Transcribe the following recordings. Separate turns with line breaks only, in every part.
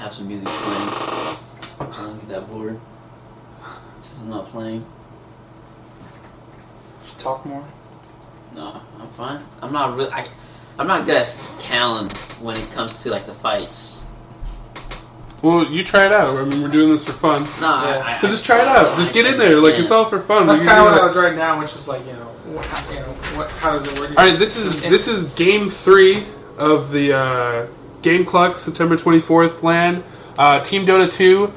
have some music playing. I don't get that bored. Since I'm not playing.
Just talk more.
No, I'm fine. I'm not really. I'm not good at Callan when it comes to like the fights.
Well, you try it out. I mean, we're doing this for fun.
No,
Yeah.
So just try it out. Just get in there. Like, it's all for fun.
That's kind of what I was right now, which is like, how does it work?
All right, this is game 3 of the Gameclucks September 24th LAN. Team Dota2.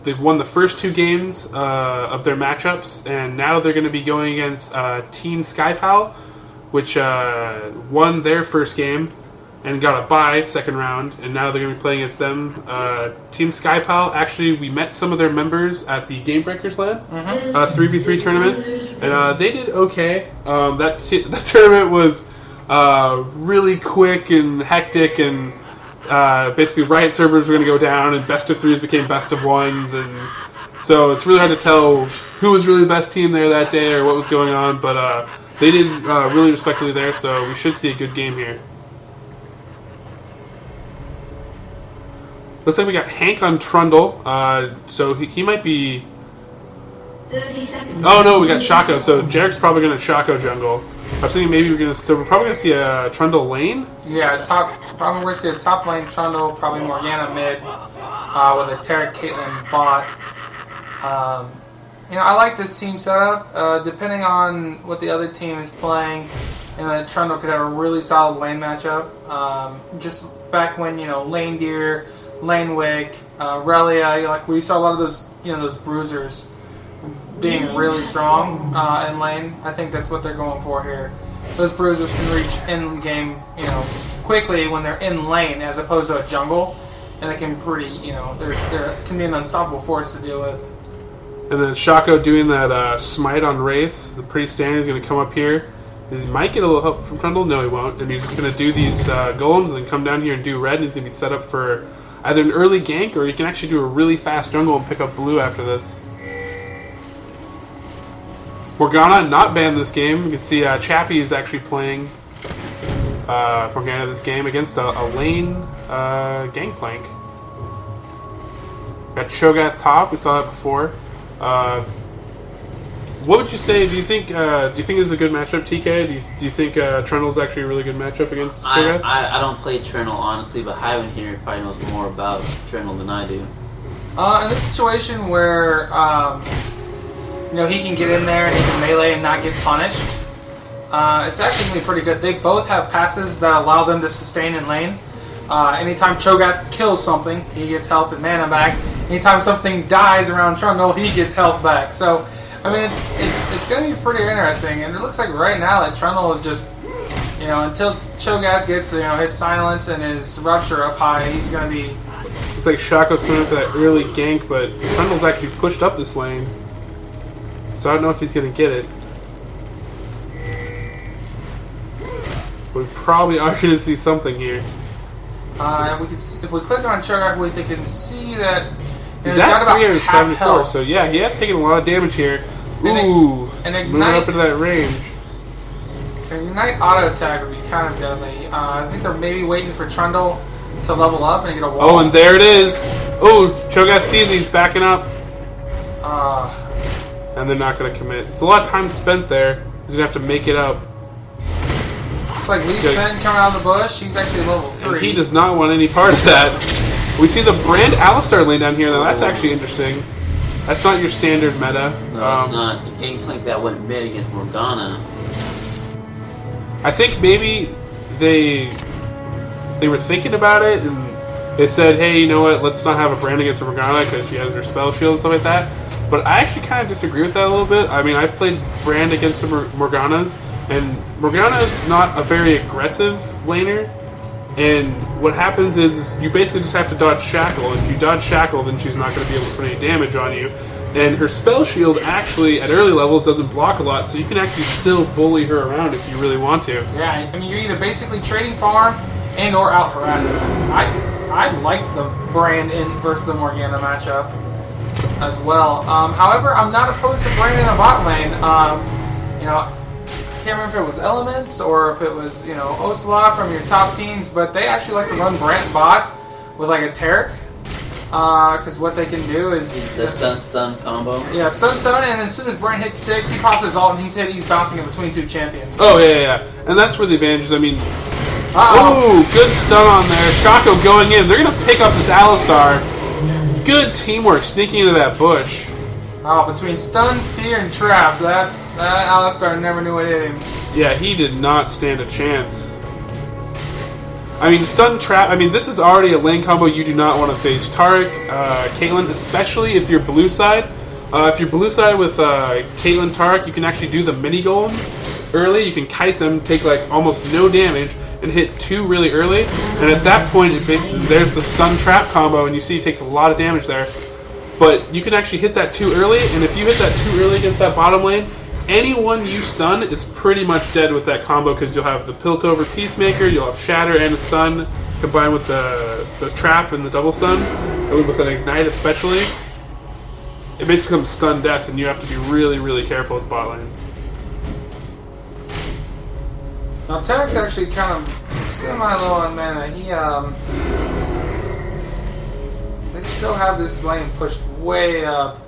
They've won the first 2 games of their matchups, and now they're going to be going against Team SkyPal, which won their first game and got a bye second round, and now they're going to be playing against them. Team SkyPal, actually, we met some of their members at the Game Breakers LAN 3v3 tournament, and they did okay. That tournament was really quick and hectic, and basically Riot servers were going to go down, and best of 3s became best of 1s, and so it's really hard to tell who was really the best team there that day or what was going on, but they did really respectably there, so we should see a good game here. Looks like we got Hank on Trundle, so he might be...
30 seconds.
Oh no, we got Shaco, so Jarek's probably going to Shaco jungle. I was thinking maybe we're going to... So we're probably going to see a Trundle lane?
Yeah, probably we're going to see a top lane Trundle, probably Morgana mid, with a Tara Caitlyn bot. I like this team setup. Depending on what the other team is playing, Trundle could have a really solid lane matchup. Just back when, Lane Deer, Lane Wick, Relia, like we saw a lot of those bruisers being really strong in lane. I think that's what they're going for here. Those bruisers can reach in game, quickly when they're in lane as opposed to a jungle, and they can they can be an unstoppable force to deal with.
And then Shaco doing that smite on Wraith, the pretty standard, is going to come up here. He might get a little help from Trundle. No, he won't. And he's just going to do these golems and then come down here and do red. And he's going to be set up for either an early gank or he can actually do a really fast jungle and pick up blue after this. Morgana not banned this game. You can see Chappie is actually playing Morgana this game against a lane Gangplank. Got Cho'Gath top. We saw that before. What would you say? Do you think this is a good matchup, TK? Do you think Trundle's actually a really good matchup against Cho'Gath?
I don't play Trundle honestly, but Hyven here probably knows more about Trundle than I do.
In this situation where he can get in there and he can melee and not get punished, it's actually going to be pretty good. They both have passives that allow them to sustain in lane. Anytime Cho'Gath kills something, he gets health and mana back. Anytime something dies around Trundle, he gets health back. So, I mean, it's going to be pretty interesting. And it looks like right now that Trundle is just, until Cho'Gath gets his silence and his rupture up high, he's going to be.
Looks like Shaco's coming up for that early gank, but Trundle's actually pushed up this lane, so I don't know if he's going to get it. We probably are going to see something here.
If we click on Cho'Gath, we can see that
he's at 374, so yeah, he has taken a lot of damage here. Ooh,
and
moving up into that range.
An Ignite auto attack would be kind of deadly. I think they're maybe waiting for Trundle to level up and get a wall.
Oh, and there it is. Oh, Cho'Gath sees he's backing up. And they're not going to commit. It's a lot of time spent there. He's going to have to make it up.
It's like Lee Sin coming out of the bush. He's actually level 3.
And he does not want any part of that. We see the Brand Alistar lane down here. Now that's actually interesting. That's not your standard meta.
No, it's not. The Gangplank that went mid against Morgana.
I think maybe they were thinking about it and they said, hey, you know what, let's not have a Brand against Morgana because she has her spell shield and stuff like that. But I actually kind of disagree with that a little bit. I mean, I've played Brand against some Morganas, and Morgana's not a very aggressive laner. And what happens is you basically just have to dodge Shackle. If you dodge Shackle, then she's not going to be able to put any damage on you. And her spell shield actually, at early levels, doesn't block a lot, so you can actually still bully her around if you really want to.
Yeah, I mean, you're either basically trading farm and or out harassing. I like the Brand in versus the Morgana matchup as well. However, I'm not opposed to Brand in a bot lane. I can't remember if it was Elements or if it was, Ocelot from your top teams, but they actually like to run Brand bot with like a Tarek. Because what they can do is
The stun combo.
yeah, stun, and as soon as Brand hits 6, he pops his ult and he's bouncing in between two champions.
Oh yeah. And that's where the advantage is. I mean,
Uh-oh.
ooh, good stun on there. Shaco going in. They're gonna pick up this Alistar. Good teamwork sneaking into that bush.
Oh, between stun, fear, and trap, that Alistar never knew what hit him.
Yeah, he did not stand a chance. I mean, stun trap. I mean, this is already a lane combo you do not want to face. Taric, Caitlyn, especially if you're blue side. If you're blue side with Caitlyn, Taric, you can actually do the mini golems early. You can kite them, take like almost no damage, and hit 2 really early. And at that point, there's the stun trap combo, and you see it takes a lot of damage there. But you can actually hit that 2 early, and if you hit that 2 early against that bottom lane, anyone you stun is pretty much dead with that combo because you'll have the Piltover Peacemaker, you'll have Shatter and a stun combined with the trap and the double stun, and with an ignite especially. It basically becomes stun death, and you have to be really, really careful as bot lane.
Now Tarek's actually kind of semi-low on mana. They still have this lane pushed way up.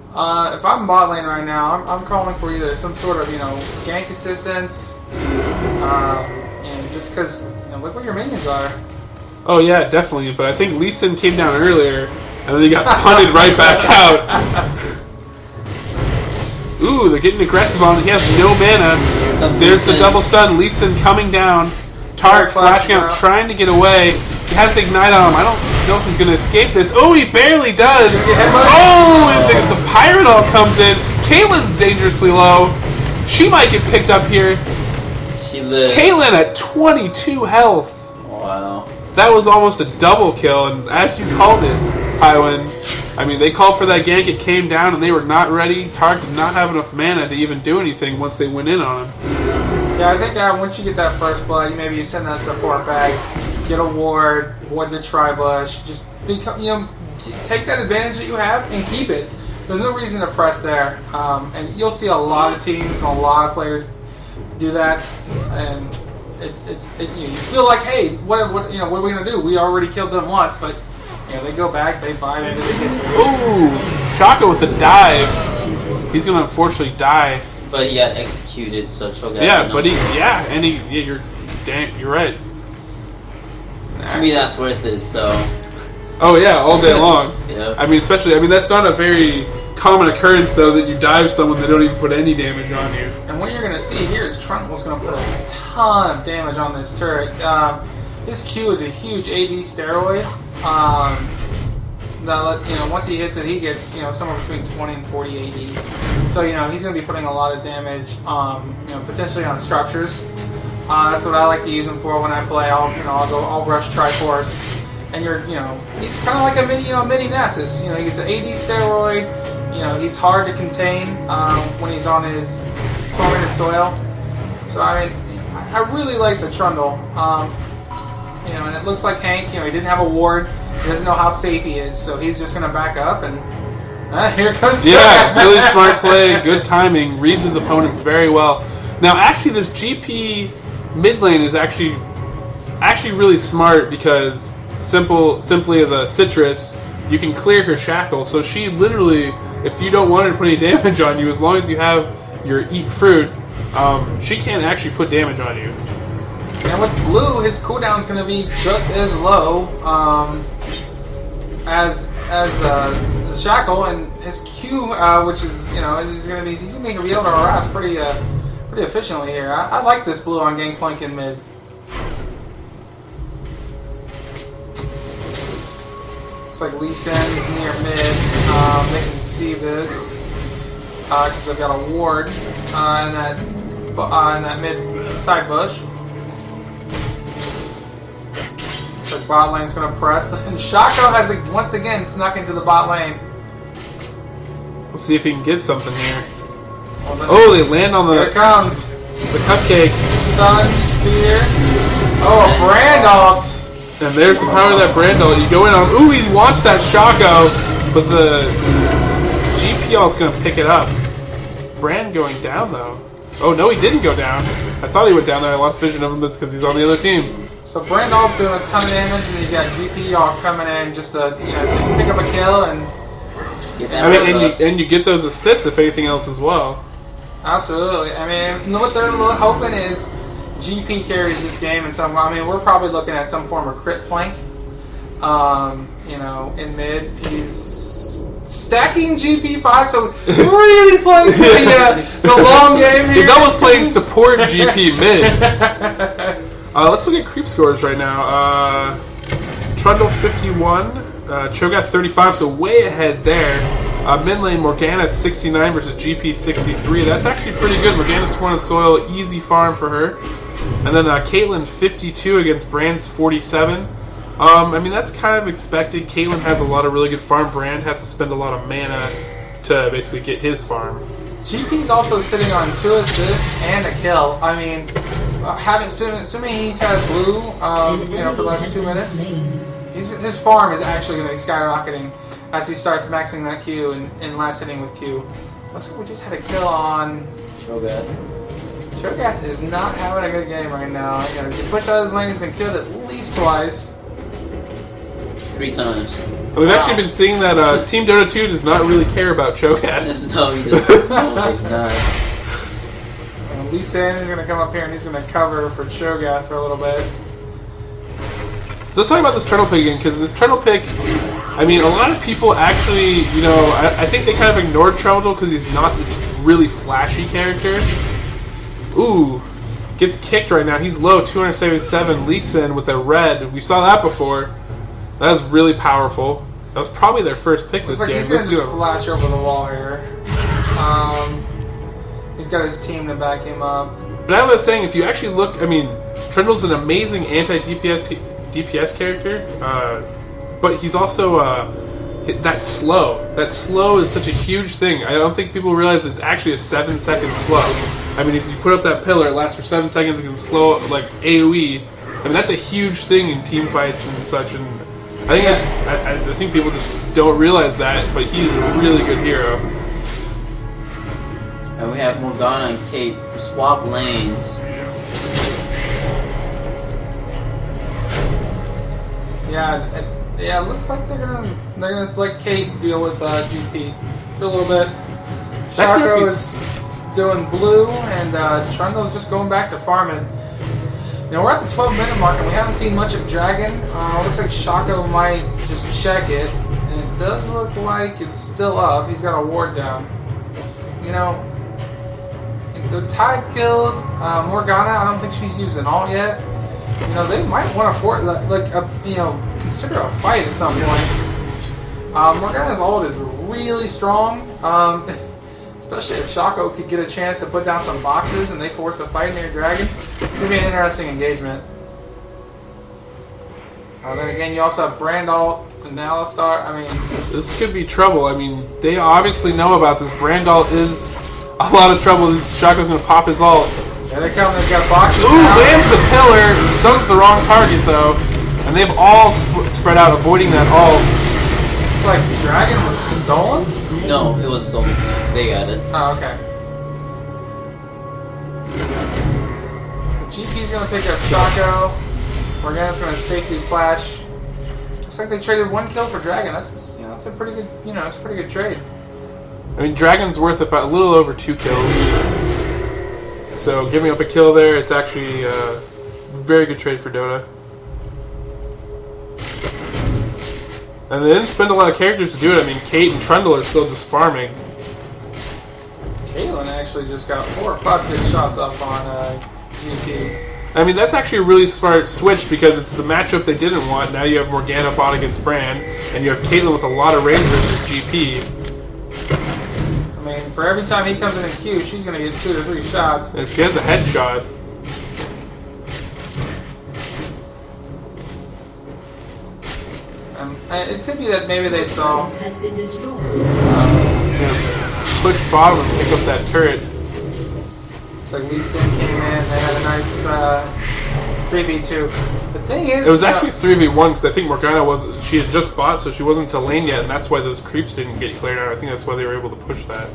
If I'm bot lane right now, I'm calling for either some sort of, gank assistance, and just because, look where your minions are.
Oh yeah, definitely, but I think Lee Sin came down earlier, and then he got punted right back out. Ooh, they're getting aggressive on it. He has no mana. There's the double stun. Lee Sin coming down. Taric flashing out, trying to get away. He has the ignite on him. I don't know if he's going to escape this. Oh, he barely does. Oh, and the pirate all comes in. Caitlyn's dangerously low. She might get picked up here.
She lives.
Caitlyn at 22 health.
Wow.
That was almost a double kill, and as you called it, Tywin, I mean, they called for that gank, it came down, and they were not ready. Taric did not have enough mana to even do anything once they went in on him.
Yeah, I think once you get that first blood, maybe you send that support back, get a ward the tri-bush, just become, take that advantage that you have and keep it. There's no reason to press there, and you'll see a lot of teams and a lot of players do that, and you feel like, hey, what are we gonna do? We already killed them once, but they go back, they buy, maybe they get to
Ooh, Shaka with a dive. He's gonna unfortunately die.
But he got executed, so she'll get.
Yeah, but you're right.
To me, that's worth it. So.
Oh yeah, all day long.
Yeah.
I mean, that's not a very common occurrence though that you dive someone that don't even put any damage on you.
And what you're gonna see here is Trundle's gonna put a ton of damage on this turret. His Q is a huge AD steroid. Once he hits it, he gets somewhere between 20 and 40 AD. So he's going to be putting a lot of damage, potentially on structures. That's what I like to use him for when I play. I'll rush Triforce, and he's kind of like a mini Nasus. He gets an AD steroid. He's hard to contain when he's on his tormented soil. So I really like the Trundle. And it looks like Hank, he didn't have a ward. He doesn't know how safe he is, so he's just going to back up, and here comes Jack.
Yeah, really smart play, good timing, reads his opponents very well. Now, actually, this GP mid lane is actually really smart because simply the Citrus, you can clear her shackle, so she literally, if you don't want her to put any damage on you, as long as you have your Eat Fruit, she can't actually put damage on you.
And with blue, his cooldown is going to be just as low as the shackle, and his Q, which is he's going to be able to harass pretty efficiently here. I like this blue on Gangplank in mid. Looks like Lee Sin's near mid. They can see this because they've got a ward in that mid side bush. The bot lane's going to press, and Shaco has once again snuck into the bot lane.
We'll see if he can get something here. Oh, they land on
Here it comes.
the cupcake.
Stun, fear. Oh, a brand ult.
And there's the power of that brand ult. You go in on, ooh, he wants that Shaco, but the GP ult's going to pick it up. Brand going down, though. Oh, no, he didn't go down. I thought he went down there. I lost vision of him. That's because he's on the other team.
So So Brandolph doing a ton of damage, and you got GP all coming in just to to pick up a kill and.
And you get those assists if anything else as well.
Absolutely. I mean, what they're hoping is GP carries this game in some. I mean, we're probably looking at some form of crit plank. In mid, he's stacking GP5, so really playing the long game here.
He's almost playing support GP mid. Let's look at creep scores right now. Trundle 51, Cho'Gath 35, so way ahead there. Mid lane, Morgana 69 versus GP 63. That's actually pretty good. Morgana's 4 on soil, easy farm for her. And then Caitlyn 52 against Brand's 47. I mean, that's kind of expected. Caitlyn has a lot of really good farm. Brand has to spend a lot of mana to basically get his farm.
GP's also sitting on 2 assists and a kill. I mean, assuming he's had blue, for the last 2 minutes, his farm is actually going to be skyrocketing as he starts maxing that Q and last hitting with Q. Looks like we just had a kill on
Cho'Gath.
Cho'Gath is not having a good game right now. He pushed out his lane. He's been killed at least twice.
3 times.
We've actually been seeing that Team Dota2 does not really care about Cho'Gath.
No, he doesn't. No, he not.
Lee Sin is going to come up here and he's going to cover for Cho'Gath for a little bit.
So let's talk about this Trundle pick again, because this Trundle pick, I mean, a lot of people actually, I think they kind of ignored Trundle because he's not this really flashy character. Ooh, gets kicked right now. He's low, 277. Lee Sin with a red. We saw that before. That was really powerful. That was probably their first pick this game.
He's going to just flash over the wall here. He's got his team to back him up.
But I was saying, if you actually look, I mean, Trundle's an amazing anti-DPS character, but he's also that slow. That slow is such a huge thing. I don't think people realize it's actually a 7-second slow. I mean, if you put up that pillar, it lasts for 7 seconds, it can slow, like AoE. I mean, that's a huge thing in team fights and such, and I think I think people just don't realize that, but he's a really good hero.
And we have Morgana and Kate swap lanes.
Yeah, it looks like they're gonna let Kate deal with GP for a little bit. Shaco is doing blue, and Trundle's just going back to farming. We're at the 12-minute mark, and we haven't seen much of Dragon. Looks like Shaco might just check it, and it does look like it's still up. He's got a ward down. The Tide kills Morgana. I don't think she's used an ult yet. They might want to consider a fight at some point. Morgana's ult is really strong, especially if Shaco could get a chance to put down some boxes and they force a fight near Dragon. It could be an interesting engagement. Then again, you also have Brand ult and Alistar. I mean,
this could be trouble. I mean, they obviously know about this. Brand ult is a lot of trouble. Shaco's going to pop his ult.
Yeah, they come. They've got boxes.
Ooh, lands the pillar. Stuns the wrong target though, and they've all spread out, avoiding that ult.
It's like Dragon was stolen.
No, it was stolen. They got it.
Oh, okay. GP's gonna pick up Shaco. Morgana's gonna safely flash. Looks like they traded 1 kill for Dragon. That's a pretty good it's a pretty good trade.
I mean, Dragon's worth about a little over 2 kills. So giving up a kill there, it's actually a very good trade for Dota. And they didn't spend a lot of characters to do it. I mean, Kate and Trundle are still just farming.
Caitlyn actually just got 4 or 5 good shots up on GP.
I mean, that's actually a really smart switch because it's the matchup they didn't want. Now you have Morgana bot against Brand, and you have Caitlyn with a lot of range versus GP.
I mean, for every time he comes in a queue, she's going to get 2 to 3 shots.
And if she has a headshot...
It could be that maybe they saw...
push bottom and pick up that turret.
It's like Lee Sin came in, they had a nice 3v2. The thing is...
It was actually 3v1 because I think Morgana she had just bought, so she wasn't to lane yet, and that's why those creeps didn't get cleared out. I think that's why they were able to push that.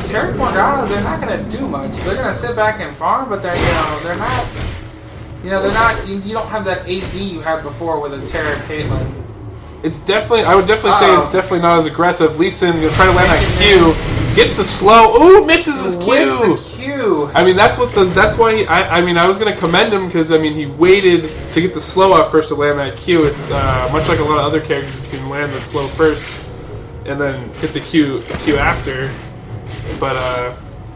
Terry Morgana, they're not going to do much. They're going to sit back and farm, but they're not... You know, they're not. You don't have that AD you had before with a Terra Caitlyn.
It's definitely. I would definitely say it's definitely not as aggressive. Lee Sin gonna try to land that Q. Gets the slow. Ooh, misses his Q.
Whiffs the Q.
I mean, that's what the. That's why he. I mean, I was gonna commend him because I mean he waited to get the slow off first to land that Q. It's much like a lot of other characters. You can land the slow first and then hit the Q after, but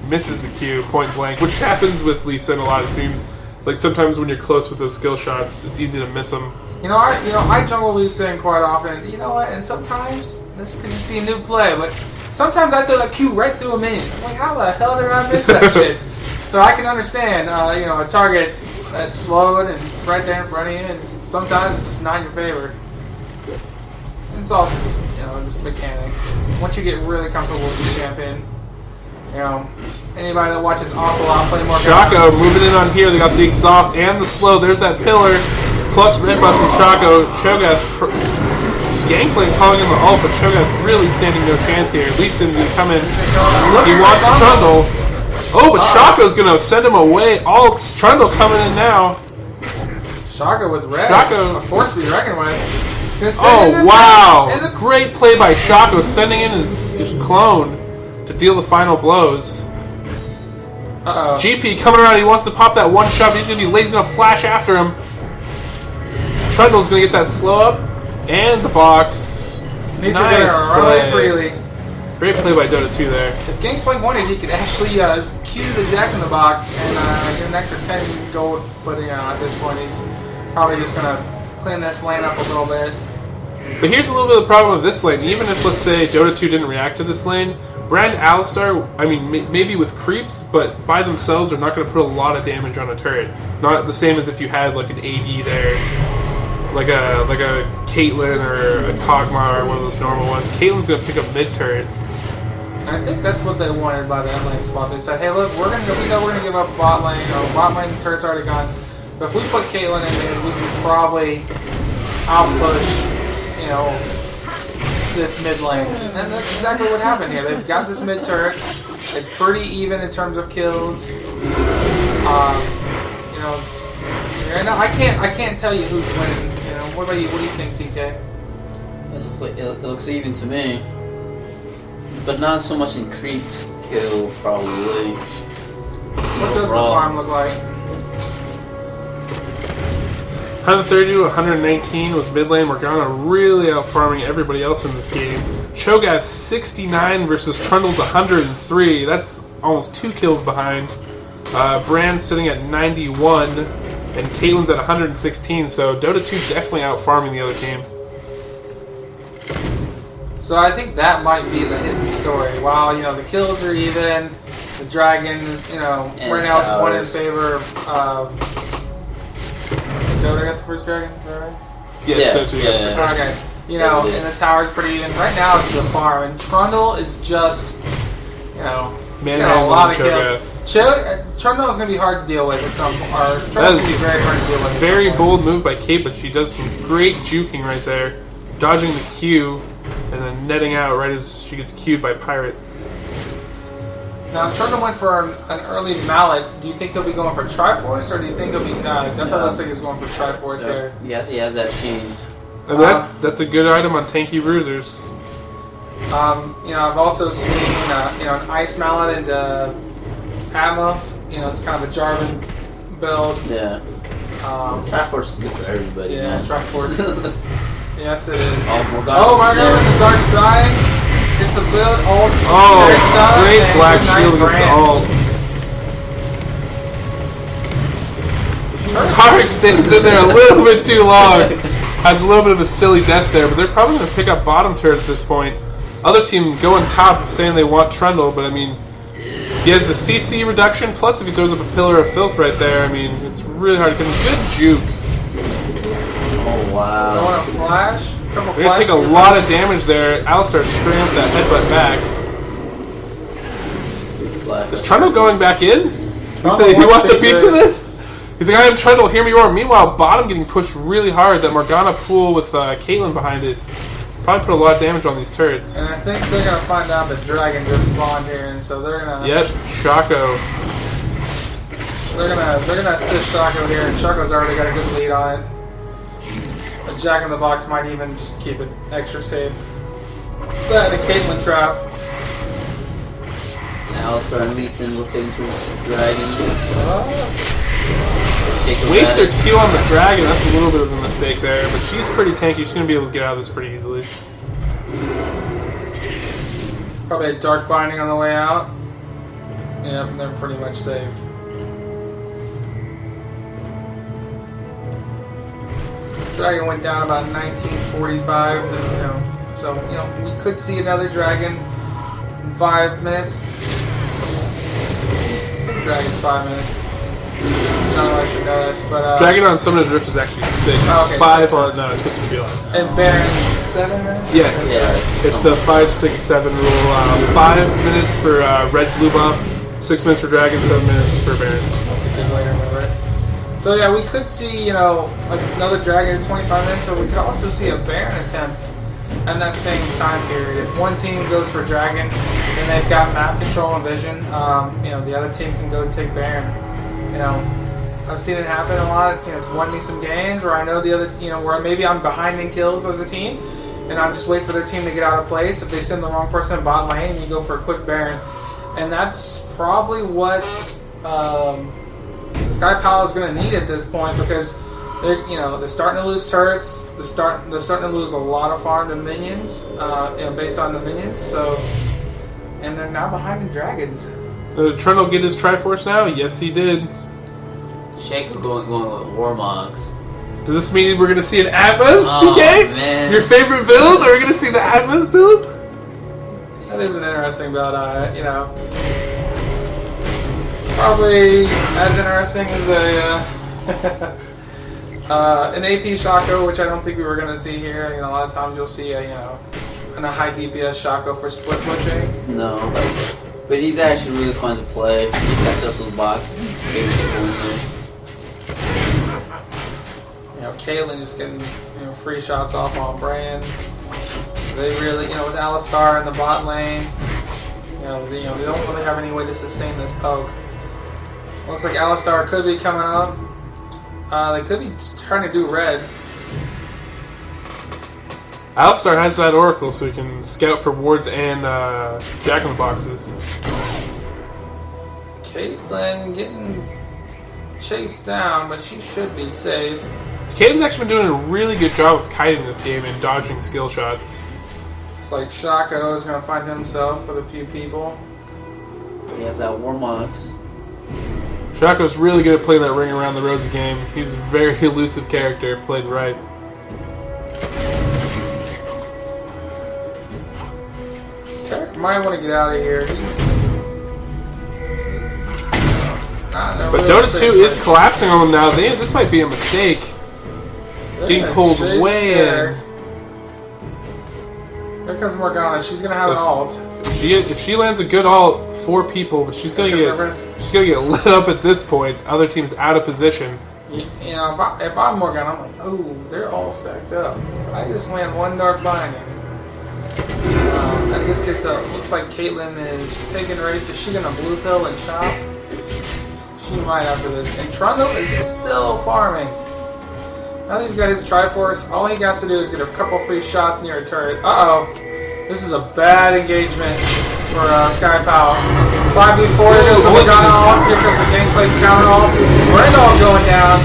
misses the Q point blank, which happens with Lee Sin a lot. It seems like sometimes when you're close with those skill shots, it's easy to miss them.
I jungle Lee Sin quite often. You know what? And sometimes this could just be a new play, but sometimes I throw that Q right through a minion. I'm like, how the hell did I miss that shit? So I can understand, a target that's slowed and it's right there in front of you, and sometimes it's just not in your favor. It's also just, just mechanic. Once you get really comfortable with the champion, anybody that watches Ocelot play more.
Shaco moving in on here. They got the exhaust and the slow. There's that pillar. Plus red buff from Shaco. Cho'Gath Gangplank calling in the ult, but Cho'Gath really standing no chance here. Lee Sin gonna come in. He wants Trundle. Oh, but Shaco's gonna send him away. Ults. Trundle coming in now.
Shaco with red.
Shaco.
A force to be reckoned with.
Oh, wow. Great play by Shaco, sending in his clone to deal the final blows.
Uh-oh.
GP coming around. He wants to pop that one shot. He's gonna be lazy. He's gonna flash after him. Trundle's gonna get that slow up and the box.
Needs to get really freely.
Great play by Dota2 there.
If Gameclucks wanted, he could actually cue the Jack in the Box and get an extra 10 gold. But at this point, he's probably just gonna clean this lane up a little bit.
But here's a little bit of the problem with this lane. Even if, let's say, Dota2 didn't react to this lane, Brand Alistar, I mean, maybe with creeps, but by themselves are not going to put a lot of damage on a turret. Not the same as if you had like an AD there. Like a Caitlyn or a Kog'Maw or one of those normal ones. Caitlyn's going to pick up mid turret.
I think that's what they wanted by that lane spot. They said, hey, look, we know we're gonna give up bot lane. Bot lane turret's already gone. But if we put Caitlyn in there, we can probably outpush, this mid lane. And that's exactly what happened here. They've got this mid turret. It's pretty even in terms of kills. I can't tell you who's winning. What about you? What do you think, TK?
It looks even to me, but not so much in creep kill probably.
What does the farm look like?
130 to 119 with mid lane. Morgana really out farming everybody else in this game. Cho'Gath 69 versus Trundle's 103. That's almost 2 kills behind. Brand sitting at 91. And Caitlyn's at 116, so Dota2 definitely out farming the other team.
So I think that might be the hidden story. While the kills are even, the dragons, right now it's 1 in favor of. Dota got the first dragon, is that right?
Yes, Dota2.
Yeah. Okay, and the tower's pretty even. Right now it's the farm, and Trundle is just, he's got a lot of kills. Trundle is going to be hard to deal with at some point. Trundle's going to be very hard to deal with.
Very bold move by Kate, but she does some great juking right there. Dodging the Q, and then netting out right as she gets Q'd by Pirate.
Now, Trundle went for an early mallet. Do you think he'll be going for Triforce, or do you think he'll be... definitely looks like he's going for Triforce there.
Yeah, he has that sheen.
And that's a good item on tanky bruisers.
I've also seen, an Ice Mallet into... Ammo, it's kind of a Jarvan build.
Yeah. Triforce is good for everybody.
Yeah,
man.
Triforce. Yes, it is.
Oh
my God, it's Dark Dying. It's the build.
Great black shield against the ult. Tarek stays in there a little bit too long. Has a little bit of a silly death there, but they're probably going to pick up bottom turret at this point. Other team going top saying they want Trundle, but I mean... He has the CC reduction, plus if he throws up a Pillar of Filth right there, I mean, it's really hard to get him. Good juke.
Oh, wow.
You want a flash?
We're going to take a lot of damage there. Alistar scrammed that headbutt back. Is Trundle going back in? He wants a piece of this? He's like, I am Trundle, hear me roar. Meanwhile, bottom getting pushed really hard. That Morgana pool with Caitlyn behind it. Probably put a lot of damage on these turrets.
And I think they're going to find out the dragon just spawned here, and so they're going to...
Yep, Shaco.
They're gonna assist Shaco here, and Shaco's already got a good lead on it. A Jack in the Box might even just keep it extra safe. But the Caitlyn trap.
Alistar and Lee Sin will take into Dragon.
Waste her Q on the Dragon, that's a little bit of a mistake there, but she's pretty tanky, she's going to be able to get out of this pretty easily.
Probably a Dark Binding on the way out. Yep, and they're pretty much safe. Dragon went down about 1945, so we could see another Dragon in 5 minutes. Dragon's 5 minutes. John, I should know this, but
Dragon on Summoner's Rift is actually 6.
Oh, okay,
5
so
on Twisted Tree Line.
And Baron 7 minutes?
Yes.
Yeah.
It's the 5, 6, 7 rule. 5 minutes for red blue buff, 6 minutes for Dragon, 7 minutes for Baron.
That's a good way to remember it. So yeah, we could see, another Dragon in 25 minutes, or we could also see a Baron attempt in that same time period. If one team goes for Dragon and they've got map control and vision, the other team can go and take Baron. I've seen it happen a lot. It's won me some games where I know the other, where maybe I'm behind in kills as a team, and I'm just waiting for their team to get out of place. If they send the wrong person in bot lane, you go for a quick Baron, and that's probably what SkyPal is going to need at this point, because they're starting to lose turrets. They're starting to lose a lot of farm to minions, based on the minions. So, and they're now behind in dragons.
Did Trundle get his Triforce now? Yes, he did.
Shaco going with Warmogs.
Does this mean we're going to see an Atmos, TK?
Man.
Your favorite build? Are we going to see the Atmos build?
That is an interesting build. Probably as interesting as an AP Shaco, which I don't think we were going to see here. A lot of times you'll see a high DPS Shaco for split pushing.
No, but he's actually really fun to play. He sets up those boxes.
Caitlyn just getting free shots off on Brand. They really, with Alistar in the bot lane, they don't really have any way to sustain this poke. Looks like Alistar could be coming up. They could be trying to do red.
Alistar has that Oracle, so he can scout for wards and Jack-in-the-Boxes.
Caitlyn getting chased down, but she should be safe.
Caitlyn's actually been doing a really good job of kiting this game and dodging skill shots.
Looks like Shaco is going to find himself with a few people.
He has that Warmogs.
Shaco's really good at playing that ring around the rosy game. He's a very elusive character if played right.
Tarek might want to get out of here.
But Dota 2 is collapsing on them now. This might be a mistake. Getting pulled way in.
Here comes Morgana. She's gonna have an ult.
If she lands a good ult, 4 people, but she's gonna get lit up at this point. Other team's out of position.
If I'm Morgana, I'm like, oh, they're all stacked up. I just land one Dark Binding. In this case, looks like Caitlyn is taking race. Is she gonna blue pill and chop? She might after this. And Trundle is still farming. Now he's got his Triforce. All he has to do is get a couple free shots near a turret. Uh-oh. This is a bad engagement for SkyPal. 5v4, here goes the Morgana off. Here comes the Gameclucks counter off. Randall going down.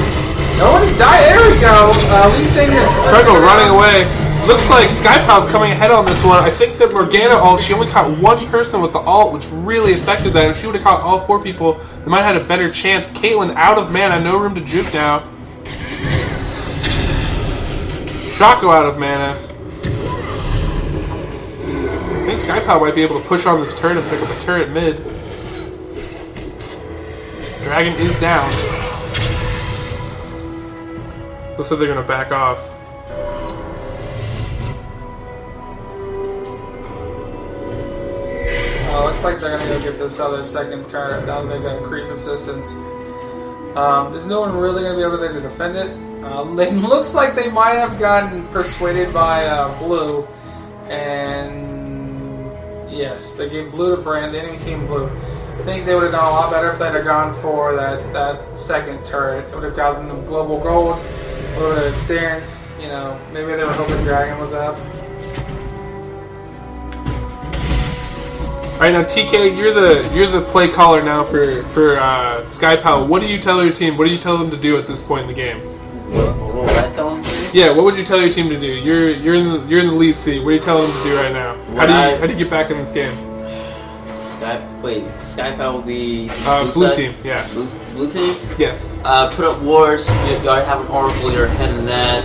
No one's died. There we go. Lee Sin is...
Trundle running away. Looks like SkyPal's coming ahead on this one. I think that Morgana ult, she only caught one person with the ult, which really affected that. If she would have caught all 4 people, they might have had a better chance. Caitlyn out of mana, no room to juke now. Shaco out of mana. I think SkyPal might be able to push on this turret and pick up a turret mid. Dragon is down. Looks like they're going to back off.
Looks like they're going to go get this other second turret. Now they're going to creep assistance. There's no one really going to be over there to defend it. It looks like they might have gotten persuaded by blue. And yes, they gave blue to Brand, the enemy team blue. I think they would have done a lot better if they'd have gone for that second turret. It would have gotten them global gold, a little bit of experience. You know, maybe they were hoping Dragon was up.
All right, now TK, you're the play caller now for SkyPal. What do you tell your team? What do you tell them to do at this point in the game?
What would I tell them to do?
Yeah, what would you tell your team to do? You're in the lead seat. What do you tell them to do right now? How do you get back in this game?
SkyPal will be
blue team. Yeah.
Blue team.
Yes.
Put up wards. You already have an oracle. You're ahead in that.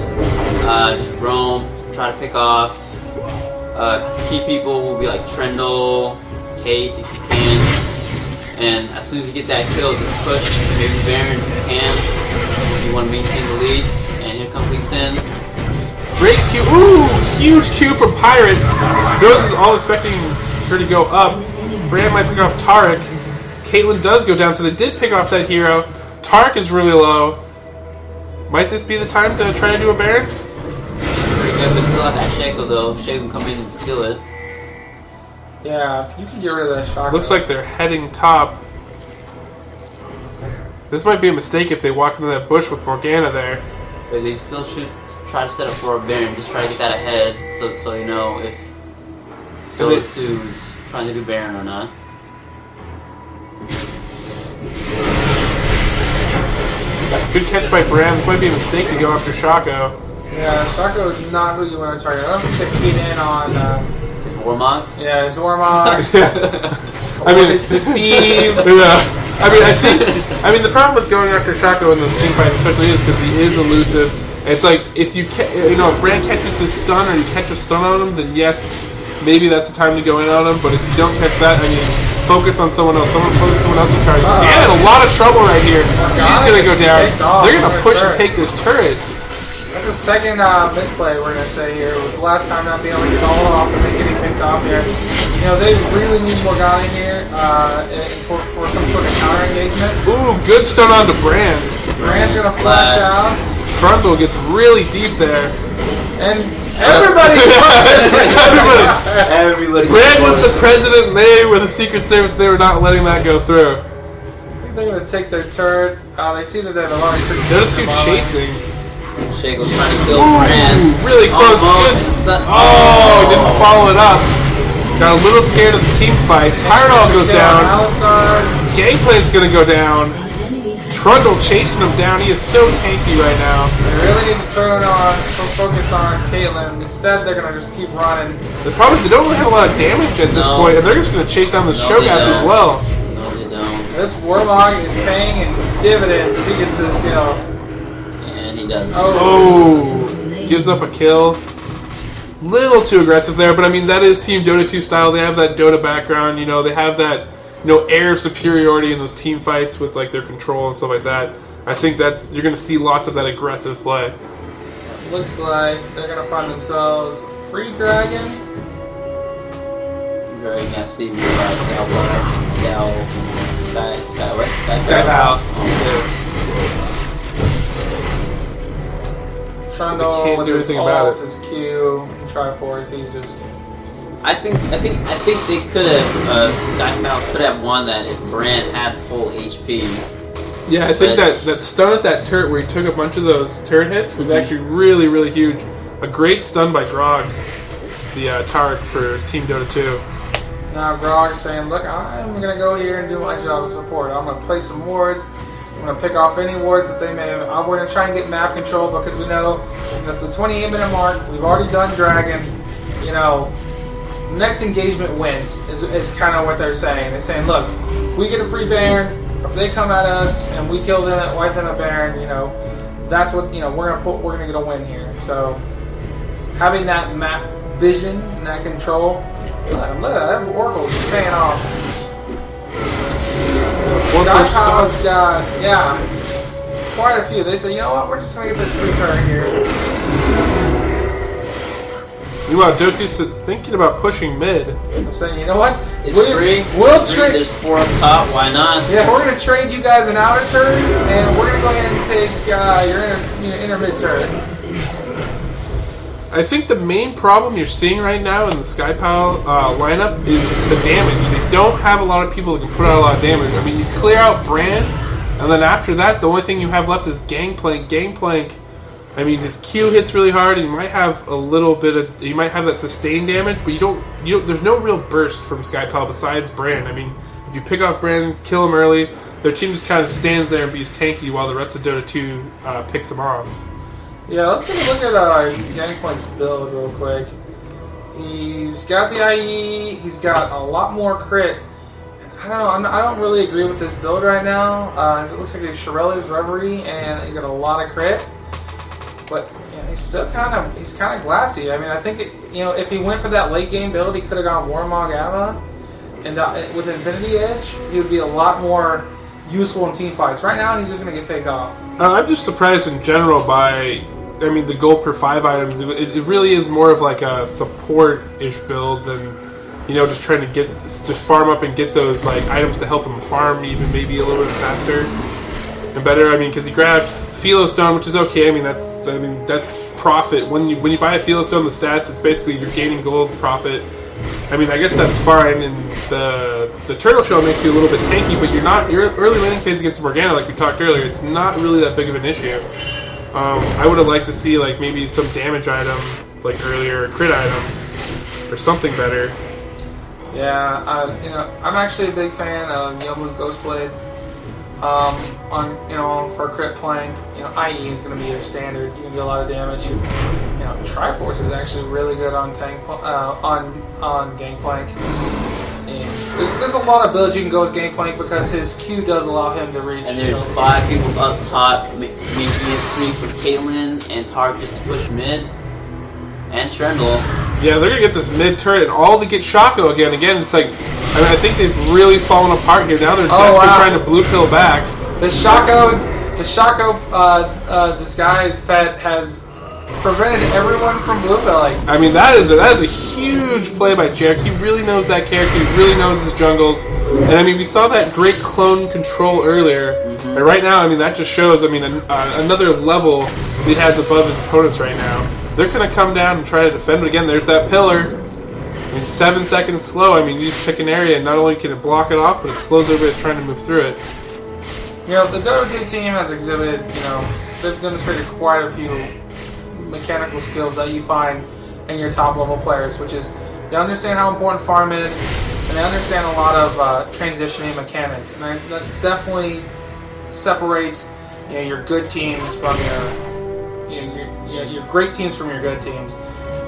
Just roam. Try to pick off. Key people will be like Trendle, Kate if you can. And as soon as you get that kill, just push. Maybe Baron if you can. If you want to maintain the lead. And here comes Lee Sin.
Great Q. Ooh! Huge Q from Pirate. Rose is all expecting her to go up. Brand might pick off Tarek. Caitlyn does go down, so they did pick off that hero. Tarek is really low. Might this be the time to try to do a Baron?
Pretty good, but still have that Shaco though. Shaco can come in and steal it.
Yeah, you can get rid of that shock.
Looks like they're heading top. This might be a mistake if they walk into that bush with Morgana there.
But they still should try to set up for a Baron. Just try to get that ahead so you know if Dota2 is trying to do Baron or not.
Good catch by Bram. This might be a mistake to go after Shaco.
Yeah, Shaco is not who you want to target. I don't think they keyed in on.
Warmogs?
Yeah, it's Warmogs.
I mean,
it's Deceive.
Yeah. I mean, the problem with going after Shaco in those team fights, especially, is because he is elusive. And it's like if if Brand catches his stun or you catch a stun on him, then yes, maybe that's the time to go in on him. But if you don't catch that, I mean, focus on someone else. Someone else will try. And in a lot of trouble right here. She's gonna go down. They're gonna push and take this turret.
That's the second misplay we're gonna say here. With the last time not being able to get all off and then getting picked off here. You know, they really need Morgana here for some sort of counter engagement.
Ooh, good stun onto Brand.
Brand's gonna flash out.
Trundle gets really deep there.
And everybody!
Everybody.
Brand was the president, and they were the Secret Service. They were not letting that go through.
I think they're gonna take their turret. They see that they have a lot of
Dota2 chasing.
Shaco's trying to kill Brand.
Really close. Good. Oh, didn't follow it up. Got a little scared of the team fight. Pyrodol goes down. Gangplank's gonna go down. Trundle chasing him down. He is so tanky right now.
They really need to focus on Caitlyn. Instead, they're gonna just keep running.
The problem is they don't really have a lot of damage at this point, and they're just gonna chase down the Shogun as well.
No, they don't.
This Warlock is paying in dividends if he gets this kill.
And he does.
Oh, gives up a kill. Little too aggressive there, but I mean that is Team Dota 2 style. They have that Dota background, you know. They have that, air of superiority in those team fights with like their control and stuff like that. I think you're going to see lots of that aggressive play.
Looks like they're going to find themselves Free Dragon.
Dragon, I see me
SkyPal.
Trundle with his
about
ult, his Q, and Triforce, he's just...
I think they could have SkyPal could have won that if Brand had full HP.
Yeah, I think that stun at that turret where he took a bunch of those turret hits was actually really, really huge. A great stun by Grog, the Tarek for Team Dota 2.
Now Grog's saying, look, I'm going to go here and do my job as support. I'm going to play some wards. I'm going to pick off any wards that they may have. We're going to try and get map control because we know that's the 28-minute mark. We've already done Dragon. Next engagement wins is kind of what they're saying. They're saying, look, if we get a free Baron, if they come at us and we kill them, wipe them a Baron, that's what we're gonna get a win here. So having that map vision and that control, look at that Oracle's paying off. SkyPal's got quite a few. They say, you know what, we're just gonna get this free turn here.
Meanwhile, Dota2's thinking about pushing mid.
I'm saying, you know what?
It's free.
We'll trade.
There's 4 up top. Why not?
Yeah, we're gonna trade you guys an outer turret, and we're gonna go ahead and take your inner mid turret.
I think the main problem you're seeing right now in the SkyPal lineup is the damage. They don't have a lot of people that can put out a lot of damage. I mean, you clear out Brand, and then after that, the only thing you have left is Gangplank. Gangplank, I mean, his Q hits really hard, and you might have a little bit of, you might have that sustained damage, but you don't. There's no real burst from SkyPal besides Brand. I mean, if you pick off Brand, kill him early, their team just kind of stands there and be tanky while the rest of Dota 2 picks him off.
Yeah, let's take a look at Gangplank's build real quick. He's got the IE, he's got a lot more crit. I don't know, I don't really agree with this build right now. It looks like he's Shirelli's Reverie, and he's got a lot of crit. But he's still kind of glassy. I mean, I think if he went for that late game build, he could have gone Warmog Gamma, and with Infinity Edge, he would be a lot more useful in team fights. Right now, he's just going to get picked off.
I'm just surprised in general by, I mean, the gold per 5 items. It really is more of like a support-ish build than, just trying to just farm up and get those like items to help him farm even maybe a little bit faster and better. I mean, because he grabbed Philo Stone, which is okay. I mean, that's profit. When you buy a Philo Stone, the stats, it's basically you're gaining gold profit. I mean, I guess that's fine, and the Turtle Shell makes you a little bit tanky, but your early laning phase against Morgana, like we talked earlier, it's not really that big of an issue. I would have liked to see like maybe some damage item, like earlier, a crit item, or something better.
Yeah, I'm actually a big fan of Yomu's Ghostblade. For crit plank, IE is going to be your standard. You can do a lot of damage. Triforce is actually really good on on Gangplank. And there's a lot of builds you can go with Gangplank because his Q does allow him to reach.
And there's 5 people up top, making it 3 for Caitlyn and Tark just to push mid, and Trendle.
Yeah, they're gonna get this mid turret and all to get Shaco again. Again, it's like, I mean, I think they've really fallen apart here. Now they're desperately trying to blue pill back.
The Shaco disguise pet has prevented everyone from blue pilling.
I mean, that is a huge play by Jarek. He really knows that character. He really knows his jungles. And I mean, we saw that great clone control earlier. And right now, I mean, that just shows, I mean, another level he has above his opponents right now. They're going to come down and try to defend it again. There's that pillar. I mean, 7 seconds slow. I mean, you just pick an area and not only can it block it off, but it slows everybody that's trying to move through it.
The Dota2 team has exhibited, they've demonstrated quite a few mechanical skills that you find in your top level players, which is they understand how important farm is, and they understand a lot of transitioning mechanics, and that definitely separates your good teams from your great teams from your good teams.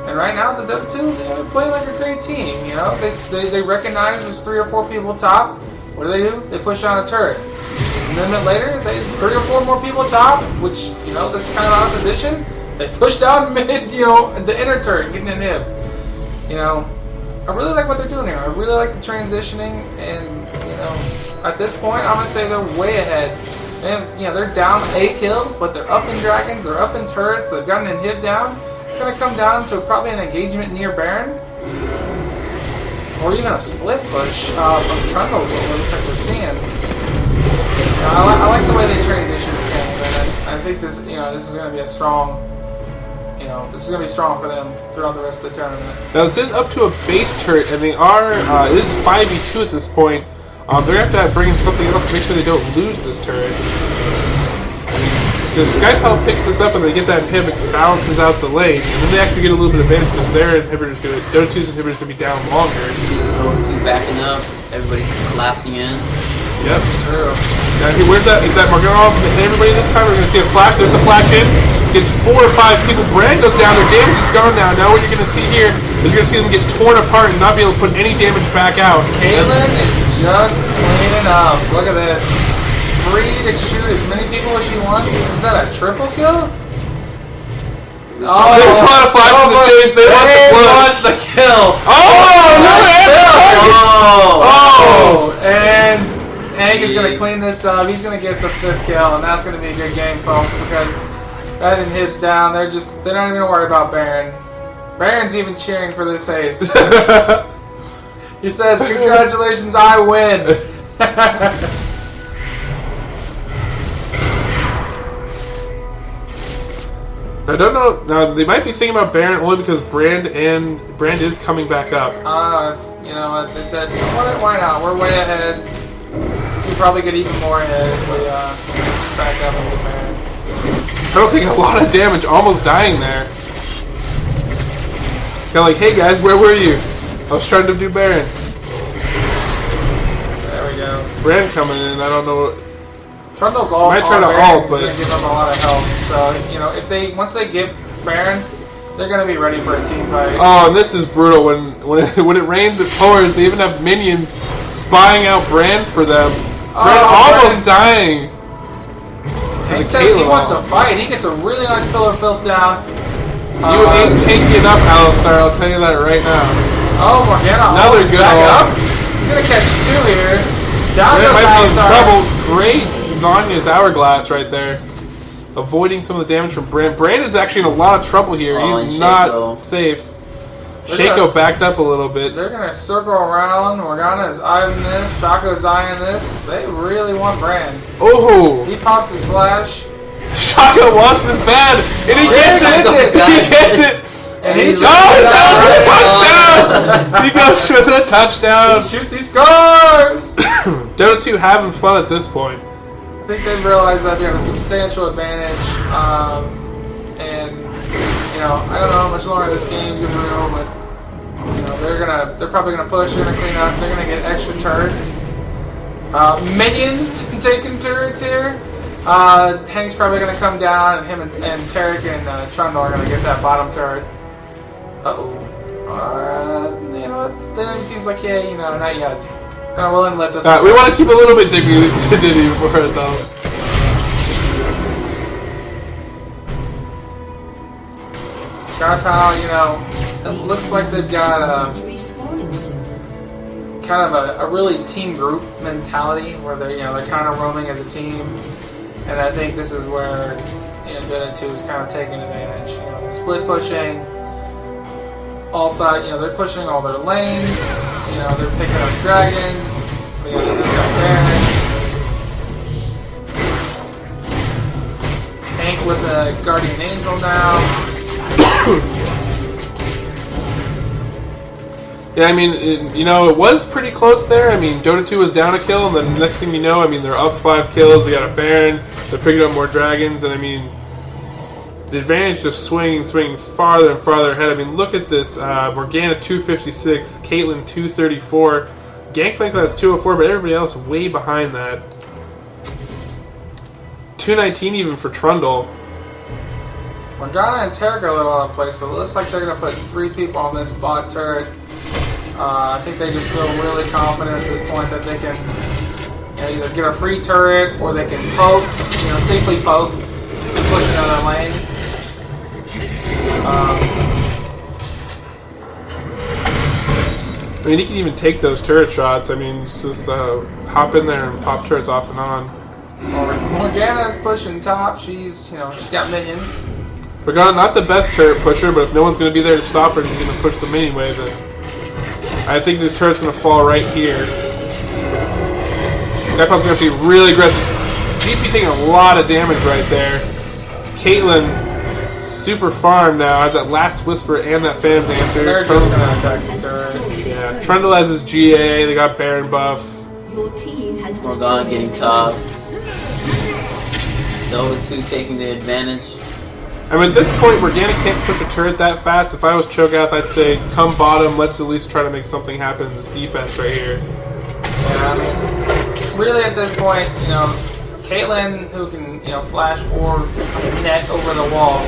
And right now, the Dota2, they're playing like a great team. They recognize there's 3 or 4 people top. What do? They push on a turret. And then a minute later, they 3 or 4 more people top, which that's kind of out of position. They push down mid, the inner turret, getting an inhib. I really like what they're doing here. I really like the transitioning, and at this point, I'm gonna say they're way ahead. And they're down a kill, but they're up in dragons, they're up in turrets, they've got an inhib down. It's gonna come down to probably an engagement near Baron, or even a split push from Trundle is what it looks like we're seeing. I like the way they transition the game, and I think this is gonna be a strong. This is going to be strong for them throughout the rest of the tournament.
Now, this is up to a base turret, and they are, it is 5v2 at this point. They're going to have to bring in something else to make sure they don't lose this turret. The SkyPal picks this up and they get that inhibit, balances out the lane, and then they actually get a little bit of advantage because their inhibitor's going to, Dota2's inhibitor's going to be down longer.
Dota2 backing up, everybody's collapsing in.
Yep. True. Now, where's that? Is that Morgana going to hit everybody this time? We're going to see a flash. There's the flash in. Gets 4 or 5 people. Brand goes down. Their damage is gone now. Now what you're going to see here is you're going to see them get torn apart and not be able to put any damage back out.
Caitlyn is just cleaning up. Look at this. Free to shoot as many people as she wants. Is that a triple kill?
Oh, there's a lot of flashes of Jays. They want the blood.
Wants the kill.
Oh, no!
And Hank is going to clean this up. He's going to get the 5th kill, and that's going to be a good game, folks, because that inhibs down. They're not even going to worry about Baron. Baron's even cheering for this ace. He says, "Congratulations, I win."
I don't know. Now they might be thinking about Baron only because Brand is coming back up.
It's, you know what they said. You know what? Why not? We're way ahead. We probably get even more ahead if we just back up and get Baron.
Trundle taking a lot of damage, almost dying there. Kind of like, hey guys, where were you? I was trying to do Baron.
There we go.
Brand coming in. I don't know.
Trundle's all.
Might try to
Baron,
ult,
it's
but
gonna give them a lot of health. So you know, if they once they get Baron, they're gonna be ready for a team fight.
Oh, and this is brutal. When it rains, it pours. They even have minions spying out Brand for them. Brand almost dying.
Hank says he wants to fight. He gets a really nice pillar filth down.
You ain't tanky enough, Alistar. I'll tell you that right now.
Oh, Morgana.
Another good
back
ult.
up. He's gonna catch two here. Down
Brand
goes
might be in
Alistar.
trouble. Great Zonya's hourglass right there. Avoiding some of the damage from Brand. Brand is actually in a lot of trouble here.
Oh,
He's
and
not
Shaco.
safe.
They're
Shaco
gonna-
backed up a little bit.
They're gonna circle around. Morgana is eyeing this. Shaco's eyeing this. They really want Brand.
Oh!
He pops his flash.
Shaco wants this bad! And he
Yeah,
gets
he
it!
gets it.
He gets it!
And he's
He goes for the touchdown!
He shoots, he scores!
Dota 2 having fun at this point.
I think they've realized that they have a substantial advantage. And, you know, I don't know how much longer this game's gonna go, but, you know, they're probably gonna push, they're gonna clean up, they're gonna get extra turrets. Minions taking turrets here. Hank's probably gonna come down, and him and Tarek and Trundle are gonna get that bottom turret. Uh-oh. You know what? The enemy team's like, yeah, you know, not yet. We'll let this
We want to keep a little bit dignity for ourselves.
SkyPal, you know, it looks like they've got
Respawning soon.
kind of a really team group mentality where they're, you know, they're kind of roaming as a team. And I think this is where, you know, Dota2 is kind of taking advantage. You know, split pushing, all side. You know, they're pushing all their lanes. You know, they're picking up dragons. We got this guy Baron. Hank with a guardian angel now.
Yeah, I mean, you know, it was pretty close there. I mean, Dota 2 was down a kill, and then next thing you know, I mean, they're up 5 kills. They got a Baron. They're picking up more dragons, and I mean, the advantage just swinging farther and farther ahead. I mean, look at this. Morgana 256, Caitlyn 234, Gameclucks has 204, but everybody else way behind that. 219 even for Trundle.
Morgana and Tarek are a little out of place, but it looks like they're going to put 3 people on this bot turret. I think they just feel really confident at this point that they can, you know, either get a free turret or they can poke, you know, safely poke and push another lane.
I mean, he can even take those turret shots. I mean, just hop in there and pop turrets off and on.
Morgana is pushing top. She's, you know, she's got minions.
Morgana, not the best turret pusher, but if no one's going to be there to stop her and he's going to push them anyway, then I think the turret's going to fall right here. SkyPal's going to have to be really aggressive. GP taking a lot of damage right there. Caitlyn, super farm now, has that last whisper and that Phantom Dancer.
They're just going to attack the turret.
Yeah, Trundle has his GA, they got Baron buff.
Your team has
Morgana getting top. Dota2 taking the advantage.
I mean, at this point, Morgana can't push a turret that fast. If I was Cho'Gath, I'd say, come bottom, let's at least try to make something happen in this defense right here.
Yeah, I mean, really at this point, you know, Caitlyn, who can, you know, flash or net over the wall,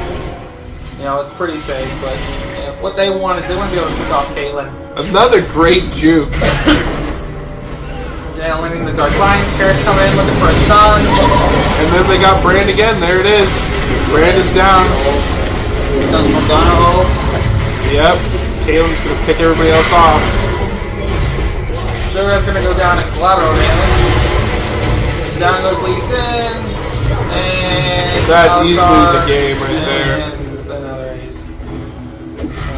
you know, it's pretty safe, but you know, what they want is they want to be able to pick off Caitlyn.
Another great juke.
Yeah, winning the Dark Line, Terrace coming in looking for a stun.
And then they got Brand again, there it is. Brand is down.
Here comes Morgana.
Yep, Caitlyn's going to pick everybody else off.
Sugar's going to go down at collateral damage. Down goes Lee Sin. And
That's
Alistar,
easily the game right there.
And another ace.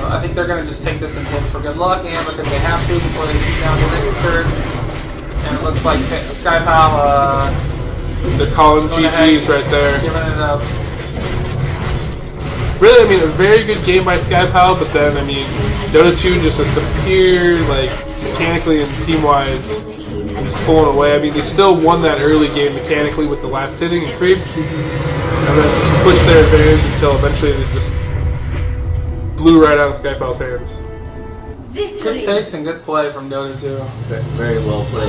I think they're going to just take this and hit for good luck, and because they have to before they beat down the next turrets. And it looks like SkyPal
They're calling
going
GG's
ahead,
right there.
giving it up.
really, I mean, a very good game by SkyPal, but then, I mean, Dota 2 just has appeared, like, mechanically and team-wise, just pulling away. I mean, they still won that early game mechanically with the last hitting and creeps, and then just pushed their advantage until eventually they just blew right out of SkyPal's hands.
Good picks and good play from Dota 2.
Very well played.